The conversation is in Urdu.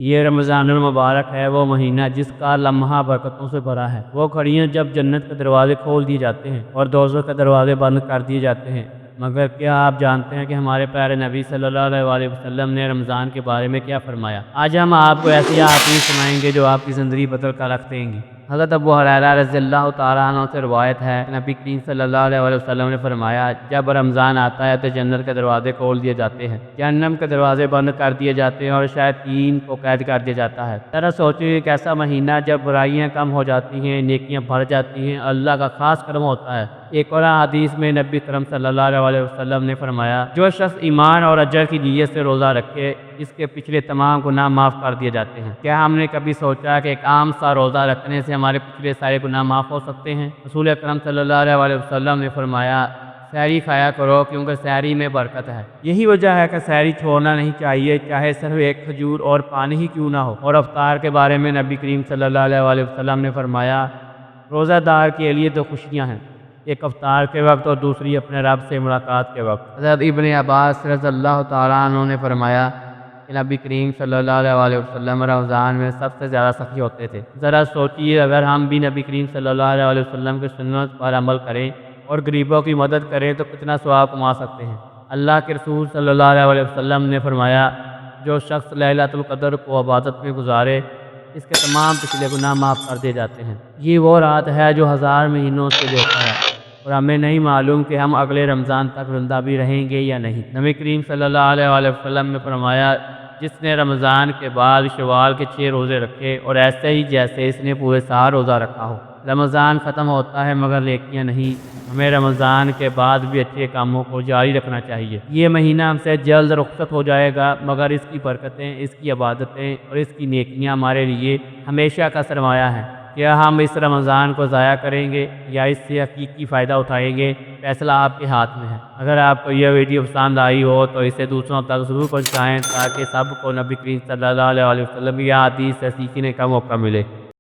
یہ رمضان المبارک ہے وہ مہینہ جس کا لمحہ برکتوں سے بھرا ہے۔ وہ گھڑیاں جب جنت کے دروازے کھول دیے جاتے ہیں اور دوزخ کے دروازے بند کر دیے جاتے ہیں۔ مگر کیا آپ جانتے ہیں کہ ہمارے پیارے نبی صلی اللہ علیہ وسلم نے رمضان کے بارے میں کیا فرمایا؟ آج ہم آپ کو ایسی حدیث سنائیں گے جو آپ کی زندگی بدل کر رکھ دیں گی۔ حضرت ابو ہریرہ رضی اللہ تعالیٰ عنہ سے روایت ہے، نبی کریم صلی اللہ علیہ وسلم نے فرمایا، جب رمضان آتا ہے تو جنت کے دروازے کھول دیے جاتے ہیں، جہنم کے دروازے بند کر دیے جاتے ہیں اور شیاطین کو قید کر دیا جاتا ہے۔ ذرا سوچیے کہ ایسا مہینہ جب برائیاں کم ہو جاتی ہیں، نیکیاں بڑھ جاتی ہیں، اللہ کا خاص کرم ہوتا ہے۔ ایک اور حدیث میں نبی کرم صلی اللہ علیہ وسلم نے فرمایا، جو شخص ایمان اور اجر کی نیت سے روزہ رکھے، اس کے پچھلے تمام گناہ معاف کر دیے جاتے ہیں۔ کیا ہم نے کبھی سوچا کہ ایک عام سا روزہ رکھنے سے ہمارے پچھلے سارے گناہ معاف ہو سکتے ہیں؟ رسول اکرم صلی اللہ علیہ وسلم نے فرمایا، سحری کھایا کرو کیونکہ سحری میں برکت ہے۔ یہی وجہ ہے کہ سحری چھوڑنا نہیں چاہیے، چاہے صرف ایک کھجور اور پانی ہی کیوں نہ ہو۔ اور افطار کے بارے میں نبی کریم صلی اللہ علیہ وسلم نے فرمایا، روزہ دار کے لیے دو خوشیاں ہیں، ایک افطار کے وقت اور دوسری اپنے رب سے ملاقات کے وقت۔ حضرت ابن عباس رضی اللہ تعالیٰ عنہ نے فرمایا کہ نبی کریم صلی اللہ علیہ وسلم رمضان میں سب سے زیادہ سخی ہوتے تھے۔ ذرا سوچیے، اگر ہم بھی نبی کریم صلی اللہ علیہ وسلم کی سنت پر عمل کریں اور غریبوں کی مدد کریں تو کتنا ثواب کما سکتے ہیں۔ اللہ کے رسول صلی اللہ علیہ وسلم نے فرمایا، جو شخص لیلۃ القدر کو عبادت میں گزارے، اس کے تمام پچھلے گناہ معاف کر دیے جاتے ہیں۔ یہ وہ رات ہے جو 1000 مہینوں سے بہتر ہے، اور ہمیں نہیں معلوم کہ ہم اگلے رمضان تک زندہ بھی رہیں گے یا نہیں۔ نبی کریم صلی اللہ علیہ وسلم نے فرمایا، جس نے رمضان کے بعد شوال کے 6 روزے رکھے اور ایسے ہی جیسے اس نے پورے سال روزہ رکھا ہو۔ رمضان ختم ہوتا ہے مگر نیکیاں نہیں۔ ہمیں رمضان کے بعد بھی اچھے کاموں کو جاری رکھنا چاہیے۔ یہ مہینہ ہم سے جلد رخصت ہو جائے گا، مگر اس کی برکتیں، اس کی عبادتیں اور اس کی نیکیاں ہمارے لیے ہمیشہ کا سرمایہ ہیں۔ کیا ہم اس رمضان کو ضائع کریں گے یا اس سے حقیقی فائدہ اٹھائیں گے؟ فیصلہ آپ کے ہاتھ میں ہے۔ اگر آپ کو یہ ویڈیو پسند آئی ہو تو اسے دوسروں تک ضرور پہنچائیں تاکہ سب کو نبی کریم صلی اللہ علیہ وسلم کی حدیث سے سیکھنے کا موقع ملے۔